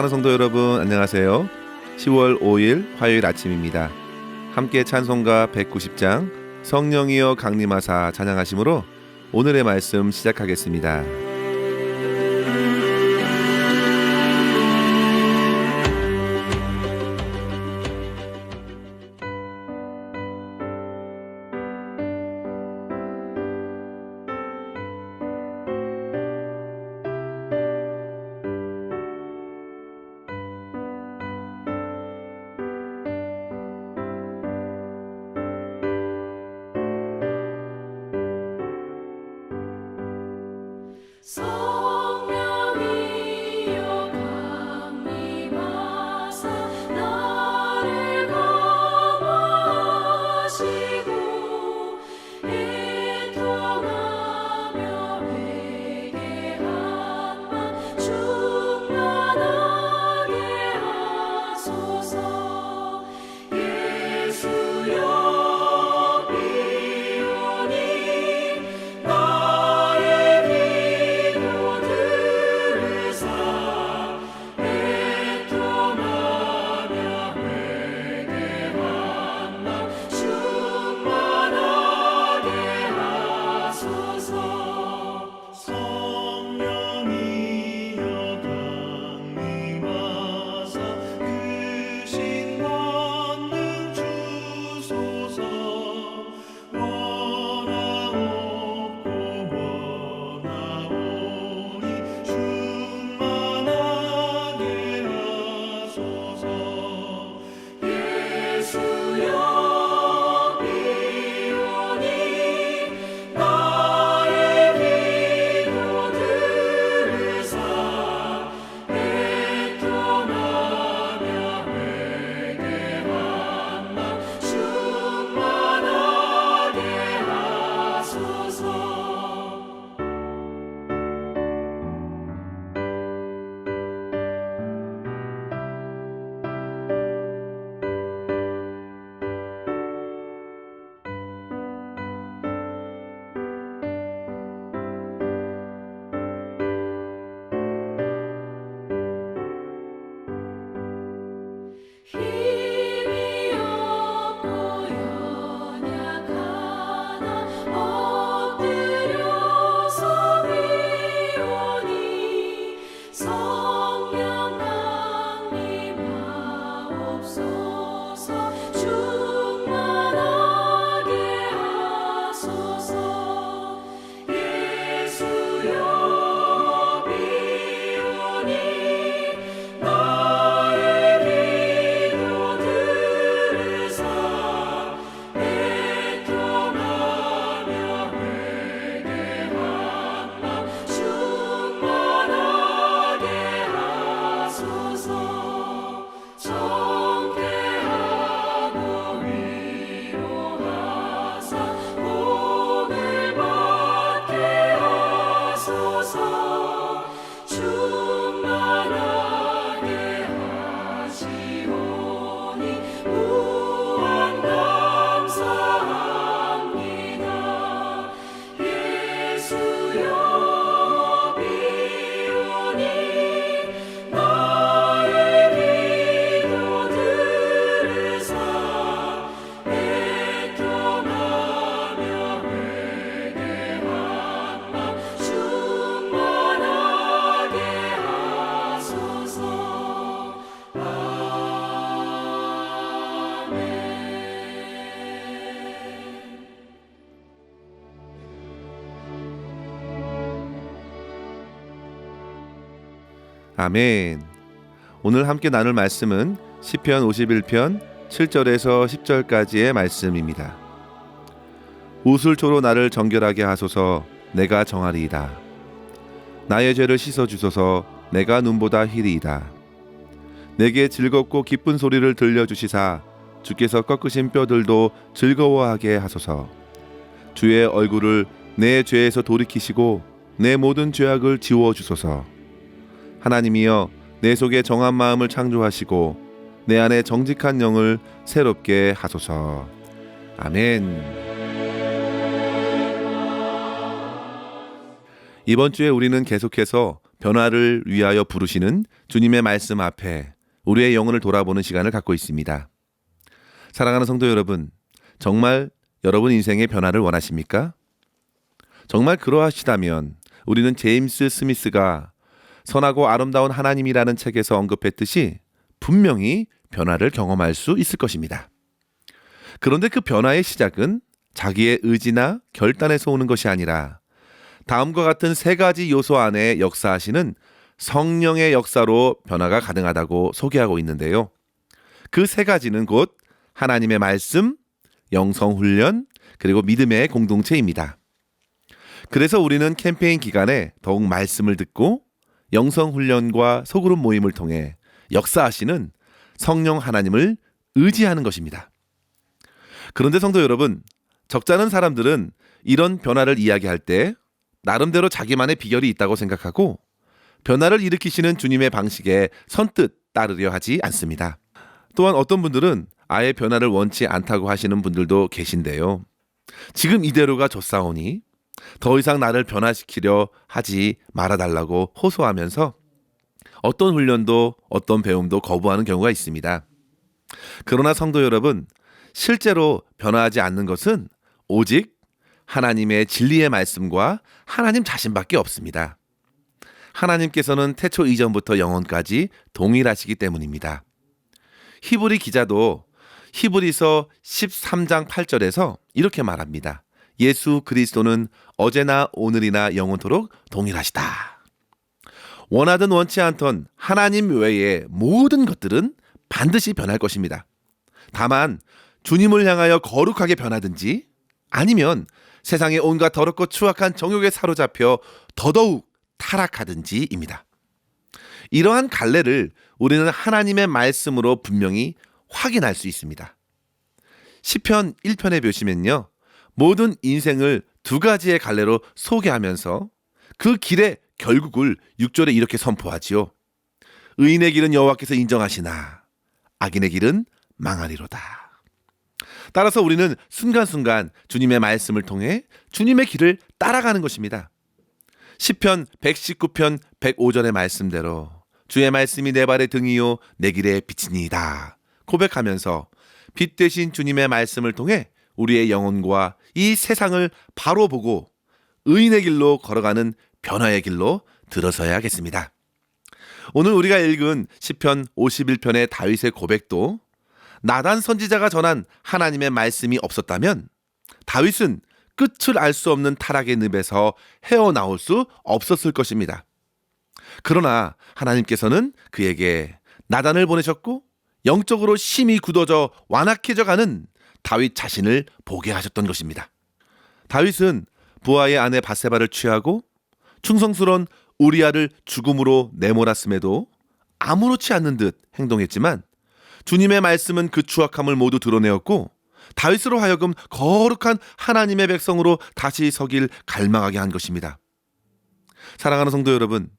사랑하는 성도 여러분, 안녕하세요. 10월 5일 화요일 아침입니다. 함께 찬송가 190장 성령이여 강림하사 찬양하심으로 오늘의 말씀 시작하겠습니다. 성령이여 강림하사 나를 감화하시고 애통하며 회개함만 충만하게 하소서. 예수여 힘이 없고 연약하나 엎드려서 비오니 성령 강림하옵소서. 충만하게 하소서. 예수여 비오니 충만하게 하시오니 무한 감사합니다. 예수여 비오니 나의 기도 들으사 애통하며 회개한 맘 충만하게 하소서. 아멘. 오늘 함께 나눌 말씀은 시편 51편 7절에서 10절까지의 말씀입니다. 우슬초로 나를 정결하게 하소서. 내가 정하리이다. 나의 죄를 씻어주소서. 내가 눈보다 희리이다. 내게 즐겁고 기쁜 소리를 들려주시사 주께서 꺾으신 뼈들도 즐거워하게 하소서. 주의 얼굴을 내 죄에서 돌이키시고 내 모든 죄악을 지워주소서. 하나님이여 내 속에 정한 마음을 창조하시고 내 안에 정직한 영을 새롭게 하소서. 아멘. 이번 주에 우리는 계속해서 변화를 위하여 부르시는 주님의 말씀 앞에 우리의 영혼을 돌아보는 시간을 갖고 있습니다. 사랑하는 성도 여러분, 정말 여러분 인생의 변화를 원하십니까? 정말 그러하시다면 우리는 제임스 스미스가 선하고 아름다운 하나님이라는 책에서 언급했듯이 분명히 변화를 경험할 수 있을 것입니다. 그런데 그 변화의 시작은 자기의 의지나 결단에서 오는 것이 아니라 다음과 같은 세 가지 요소 안에 역사하시는 성령의 역사로 변화가 가능하다고 소개하고 있는데요. 그 세 가지는 곧 하나님의 말씀, 영성훈련, 그리고 믿음의 공동체입니다. 그래서 우리는 캠페인 기간에 더욱 말씀을 듣고 영성훈련과 소그룹 모임을 통해 역사하시는 성령 하나님을 의지하는 것입니다. 그런데 성도 여러분, 적잖은 사람들은 이런 변화를 이야기할 때 나름대로 자기만의 비결이 있다고 생각하고 변화를 일으키시는 주님의 방식에 선뜻 따르려 하지 않습니다. 또한 어떤 분들은 아예 변화를 원치 않다고 하시는 분들도 계신데요. 지금 이대로가 좋사오니 더 이상 나를 변화시키려 하지 말아달라고 호소하면서 어떤 훈련도 어떤 배움도 거부하는 경우가 있습니다. 그러나 성도 여러분, 실제로 변화하지 않는 것은 오직 하나님의 진리의 말씀과 하나님 자신밖에 없습니다. 하나님께서는 태초 이전부터 영원까지 동일하시기 때문입니다. 히브리 기자도 히브리서 13장 8절에서 이렇게 말합니다. 예수 그리스도는 어제나 오늘이나 영원토록 동일하시다. 원하든 원치 않던 하나님 외의 모든 것들은 반드시 변할 것입니다. 다만 주님을 향하여 거룩하게 변하든지 아니면 세상의 온갖 더럽고 추악한 정욕에 사로잡혀 더더욱 타락하든지입니다. 이러한 갈래를 우리는 하나님의 말씀으로 분명히 확인할 수 있습니다. 시편 1편에 보시면요, 모든 인생을 두 가지의 갈래로 소개하면서 그 길의 결국을 6절에 이렇게 선포하지요. 의인의 길은 여호와께서 인정하시나 악인의 길은 망하리로다. 따라서 우리는 순간순간 주님의 말씀을 통해 주님의 길을 따라가는 것입니다. 시편 119편 105절의 말씀대로 주의 말씀이 내 발의 등이요 내 길의 빛이니이다 고백하면서 빛 되신 주님의 말씀을 통해 우리의 영혼과 이 세상을 바로 보고 의인의 길로 걸어가는 변화의 길로 들어서야겠습니다. 오늘 우리가 읽은 시편 51편의 다윗의 고백도 나단 선지자가 전한 하나님의 말씀이 없었다면 다윗은 끝을 알 수 없는 타락의 늪에서 헤어나올 수 없었을 것입니다. 그러나 하나님께서는 그에게 나단을 보내셨고 영적으로 심히 굳어져 완악해져 가는 다윗 자신을 보게 하셨던 것입니다. 다윗은 부하의 아내 바세바를 취하고 충성스러운 우리아를 죽음으로 내몰았음에도 아무렇지 않는 듯 행동했지만 주님의 말씀은 그 추악함을 모두 드러내었고 다윗으로 하여금 거룩한 하나님의 백성으로 다시 서길 갈망하게 한 것입니다. 사랑하는 성도 여러분,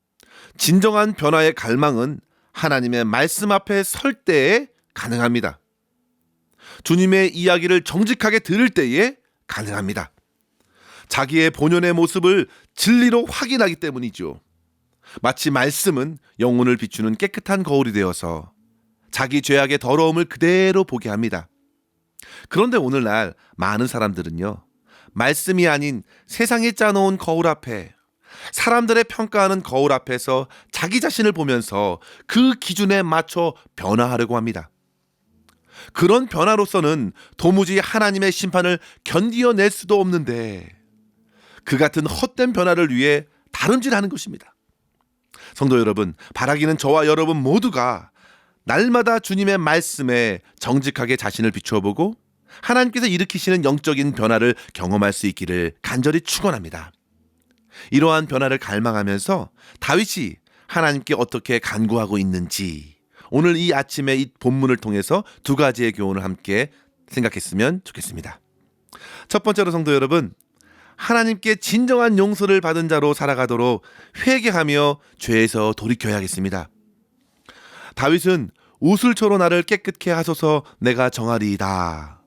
진정한 변화의 갈망은 하나님의 말씀 앞에 설 때에 가능합니다. 주님의 이야기를 정직하게 들을 때에 가능합니다. 자기의 본연의 모습을 진리로 확인하기 때문이죠. 마치 말씀은 영혼을 비추는 깨끗한 거울이 되어서 자기 죄악의 더러움을 그대로 보게 합니다. 그런데 오늘날 많은 사람들은요, 말씀이 아닌 세상이 짜놓은 거울 앞에, 사람들의 평가하는 거울 앞에서 자기 자신을 보면서 그 기준에 맞춰 변화하려고 합니다. 그런 변화로서는 도무지 하나님의 심판을 견디어낼 수도 없는데 그 같은 헛된 변화를 위해 다름질하는 것입니다. 성도 여러분, 바라기는 저와 여러분 모두가 날마다 주님의 말씀에 정직하게 자신을 비추어 보고 하나님께서 일으키시는 영적인 변화를 경험할 수 있기를 간절히 축원합니다. 이러한 변화를 갈망하면서 다윗이 하나님께 어떻게 간구하고 있는지 오늘 이 아침에 이 본문을 통해서 두 가지의 교훈을 함께 생각했으면 좋겠습니다. 첫 번째로 성도 여러분, 하나님께 진정한 용서를 받은 자로 살아가도록 회개하며 죄에서 돌이켜야겠습니다. 다윗은 우슬초로 나를 깨끗게 하소서 내가 정하리이다.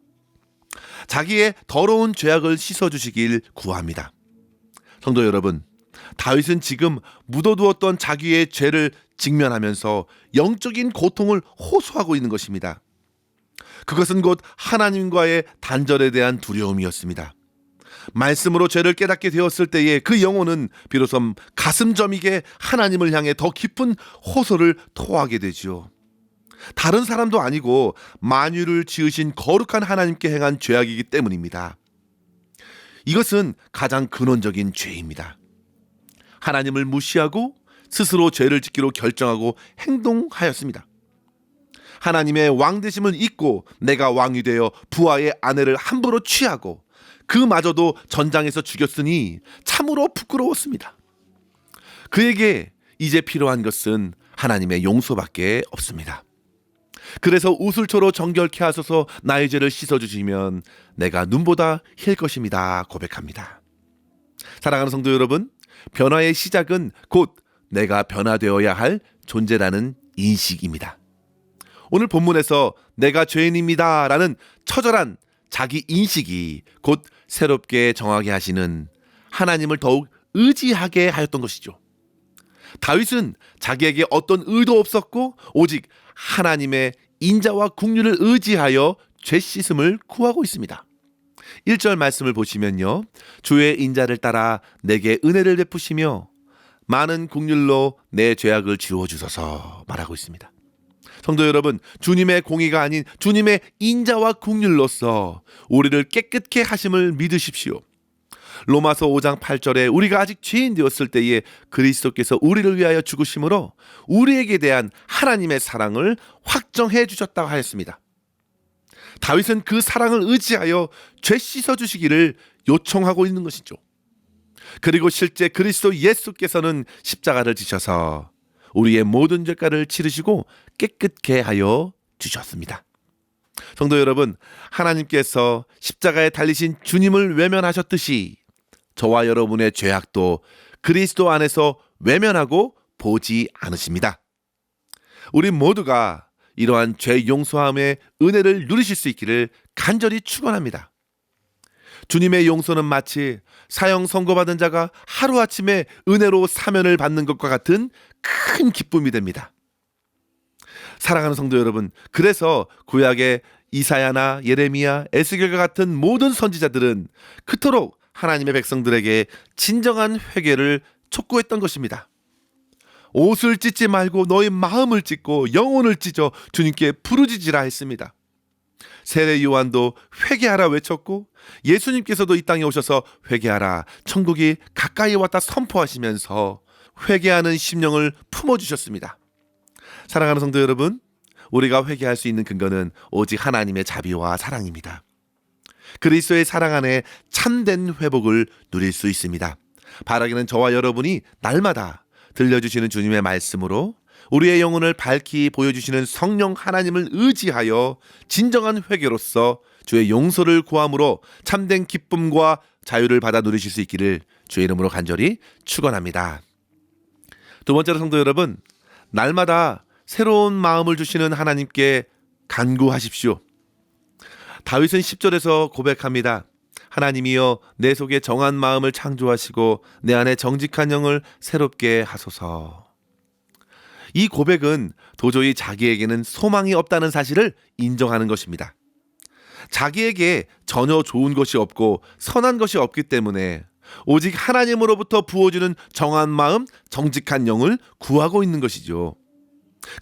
자기의 더러운 죄악을 씻어주시길 구합니다. 성도 여러분, 다윗은 지금 묻어두었던 자기의 죄를 직면하면서 영적인 고통을 호소하고 있는 것입니다. 그것은 곧 하나님과의 단절에 대한 두려움이었습니다. 말씀으로 죄를 깨닫게 되었을 때에 그 영혼은 비로소 가슴 저미게 하나님을 향해 더 깊은 호소를 토하게 되지요. 다른 사람도 아니고 만유를 지으신 거룩한 하나님께 행한 죄악이기 때문입니다. 이것은 가장 근원적인 죄입니다. 하나님을 무시하고 스스로 죄를 짓기로 결정하고 행동하였습니다. 하나님의 왕되심을 잊고 내가 왕이 되어 부하의 아내를 함부로 취하고 그마저도 전장에서 죽였으니 참으로 부끄러웠습니다. 그에게 이제 필요한 것은 하나님의 용서밖에 없습니다. 그래서 우슬초로 정결케 하소서 나의 죄를 씻어주시면 내가 눈보다 힐 것입니다 고백합니다. 사랑하는 성도 여러분, 변화의 시작은 곧 내가 변화되어야 할 존재라는 인식입니다. 오늘 본문에서 내가 죄인입니다 라는 처절한 자기 인식이 곧 새롭게 정하게 하시는 하나님을 더욱 의지하게 하였던 것이죠. 다윗은 자기에게 어떤 의도 없었고 오직 하나님의 인자와 긍휼을 의지하여 죄 씻음을 구하고 있습니다. 1절 말씀을 보시면요, 주의 인자를 따라 내게 은혜를 베푸시며 많은 긍휼로 내 죄악을 지워주소서 말하고 있습니다. 성도 여러분, 주님의 공의가 아닌 주님의 인자와 긍휼로서 우리를 깨끗게 하심을 믿으십시오. 로마서 5장 8절에 우리가 아직 죄인 되었을 때에 그리스도께서 우리를 위하여 죽으심으로 우리에게 대한 하나님의 사랑을 확정해 주셨다고 하였습니다. 다윗은 그 사랑을 의지하여 죄 씻어주시기를 요청하고 있는 것이죠. 그리고 실제 그리스도 예수께서는 십자가를 지셔서 우리의 모든 죄가를 치르시고 깨끗게 하여 주셨습니다. 성도 여러분, 하나님께서 십자가에 달리신 주님을 외면하셨듯이 저와 여러분의 죄악도 그리스도 안에서 외면하고 보지 않으십니다. 우리 모두가 이러한 죄 용서함의 은혜를 누리실 수 있기를 간절히 축원합니다. 주님의 용서는 마치 사형 선고받은 자가 하루아침에 은혜로 사면을 받는 것과 같은 큰 기쁨이 됩니다. 사랑하는 성도 여러분, 그래서 구약의 이사야나 예레미야, 에스겔과 같은 모든 선지자들은 그토록 하나님의 백성들에게 진정한 회개를 촉구했던 것입니다. 옷을 찢지 말고 너희 마음을 찢고 영혼을 찢어 주님께 부르짖으라 했습니다. 세례 요한도 회개하라 외쳤고 예수님께서도 이 땅에 오셔서 회개하라, 천국이 가까이 왔다 선포하시면서 회개하는 심령을 품어주셨습니다. 사랑하는 성도 여러분, 우리가 회개할 수 있는 근거는 오직 하나님의 자비와 사랑입니다. 그리스도의 사랑 안에 참된 회복을 누릴 수 있습니다. 바라기는 저와 여러분이 날마다 들려주시는 주님의 말씀으로 우리의 영혼을 밝히 보여주시는 성령 하나님을 의지하여 진정한 회개로서 주의 용서를 구함으로 참된 기쁨과 자유를 받아 누리실 수 있기를 주의 이름으로 간절히 축원합니다. 두 번째로 성도 여러분, 날마다 새로운 마음을 주시는 하나님께 간구하십시오. 다윗은 10절에서 고백합니다. 하나님이여 내 속에 정한 마음을 창조하시고 내 안에 정직한 영을 새롭게 하소서. 이 고백은 도저히 자기에게는 소망이 없다는 사실을 인정하는 것입니다. 자기에게 전혀 좋은 것이 없고 선한 것이 없기 때문에 오직 하나님으로부터 부어주는 정한 마음, 정직한 영을 구하고 있는 것이죠.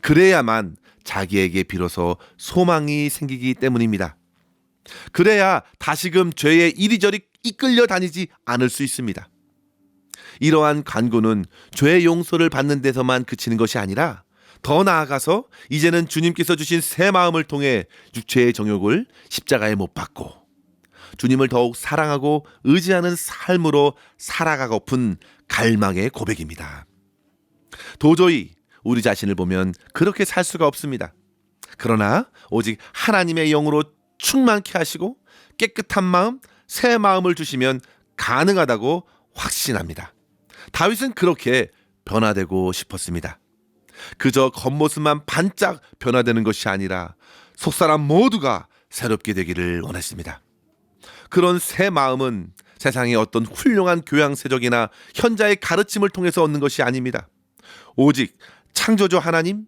그래야만 자기에게 비로소 소망이 생기기 때문입니다. 그래야 다시금 죄에 이리저리 이끌려 다니지 않을 수 있습니다. 이러한 간구는 죄의 용서를 받는 데서만 그치는 것이 아니라 더 나아가서 이제는 주님께서 주신 새 마음을 통해 육체의 정욕을 십자가에 못 박고 주님을 더욱 사랑하고 의지하는 삶으로 살아가고픈 갈망의 고백입니다. 도저히 우리 자신을 보면 그렇게 살 수가 없습니다. 그러나 오직 하나님의 영으로 충만케 하시고 깨끗한 마음, 새 마음을 주시면 가능하다고 확신합니다. 다윗은 그렇게 변화되고 싶었습니다. 그저 겉모습만 반짝 변화되는 것이 아니라 속사람 모두가 새롭게 되기를 원했습니다. 그런 새 마음은 세상의 어떤 훌륭한 교양세적이나 현자의 가르침을 통해서 얻는 것이 아닙니다. 오직 창조주 하나님,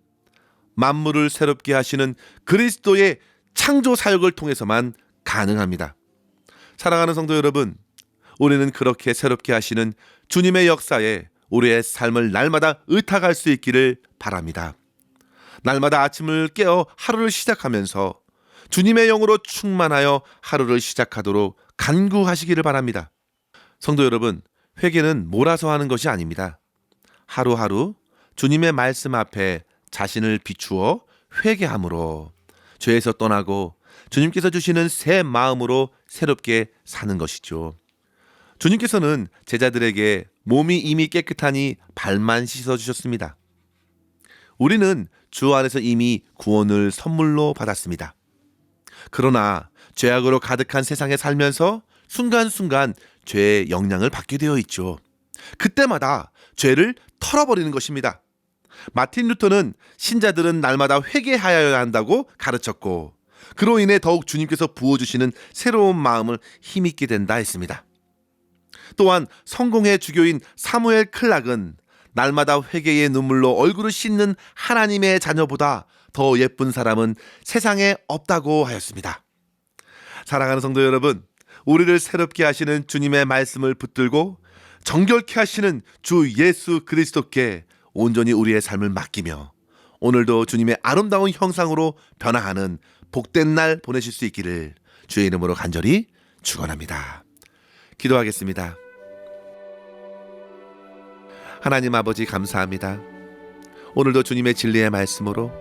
만물을 새롭게 하시는 그리스도의 창조 사역을 통해서만 가능합니다. 사랑하는 성도 여러분, 우리는 그렇게 새롭게 하시는 주님의 역사에 우리의 삶을 날마다 의탁할 수 있기를 바랍니다. 날마다 아침을 깨어 하루를 시작하면서 주님의 영으로 충만하여 하루를 시작하도록 간구하시기를 바랍니다. 성도 여러분, 회개는 몰아서 하는 것이 아닙니다. 하루하루 주님의 말씀 앞에 자신을 비추어 회개함으로 죄에서 떠나고 주님께서 주시는 새 마음으로 새롭게 사는 것이죠. 주님께서는 제자들에게 몸이 이미 깨끗하니 발만 씻어주셨습니다. 우리는 주 안에서 이미 구원을 선물로 받았습니다. 그러나 죄악으로 가득한 세상에 살면서 순간순간 죄의 영향을 받게 되어 있죠. 그때마다 죄를 털어버리는 것입니다. 마틴 루터는 신자들은 날마다 회개하여야 한다고 가르쳤고, 그로 인해 더욱 주님께서 부어주시는 새로운 마음을 힘있게 된다 했습니다. 또한 성공의 주교인 사무엘 클락은 날마다 회개의 눈물로 얼굴을 씻는 하나님의 자녀보다 더 예쁜 사람은 세상에 없다고 하였습니다. 사랑하는 성도 여러분, 우리를 새롭게 하시는 주님의 말씀을 붙들고 정결케 하시는 주 예수 그리스도께 온전히 우리의 삶을 맡기며 오늘도 주님의 아름다운 형상으로 변화하는 복된 날 보내실 수 있기를 주의 이름으로 간절히 축원합니다. 기도하겠습니다. 하나님 아버지, 감사합니다. 오늘도 주님의 진리의 말씀으로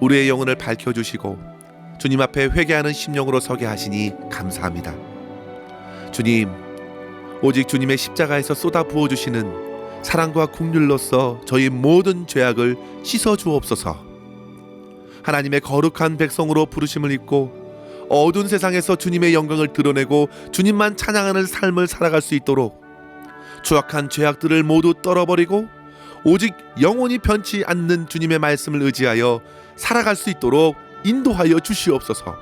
우리의 영혼을 밝혀주시고 주님 앞에 회개하는 심령으로 서게 하시니 감사합니다. 주님, 오직 주님의 십자가에서 쏟아 부어주시는 사랑과 긍휼로서 저희 모든 죄악을 씻어 주옵소서. 하나님의 거룩한 백성으로 부르심을 입고 어두운 세상에서 주님의 영광을 드러내고 주님만 찬양하는 삶을 살아갈 수 있도록 추악한 죄악들을 모두 떨어버리고 오직 영원히 변치 않는 주님의 말씀을 의지하여 살아갈 수 있도록 인도하여 주시옵소서.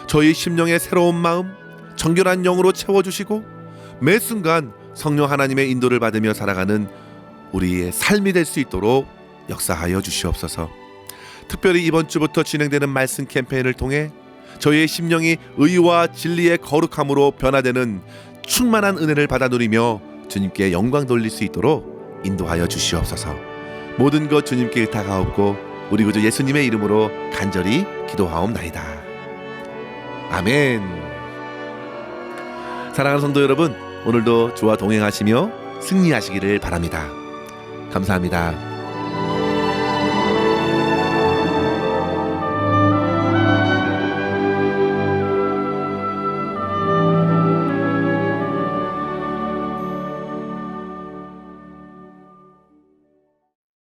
저희 심령의 새로운 마음, 정결한 영으로 채워주시고 매 순간 성령 하나님의 인도를 받으며 살아가는 우리의 삶이 될 수 있도록 역사하여 주시옵소서. 특별히 이번 주부터 진행되는 말씀 캠페인을 통해 저희의 심령이 의와 진리의 거룩함으로 변화되는 충만한 은혜를 받아 누리며 주님께 영광 돌릴 수 있도록 인도하여 주시옵소서. 모든 것 주님께 의탁하옵고 우리 구주 예수님의 이름으로 간절히 기도하옵나이다. 아멘. 사랑하는 성도 여러분, 오늘도 주와 동행하시며 승리하시기를 바랍니다. 감사합니다.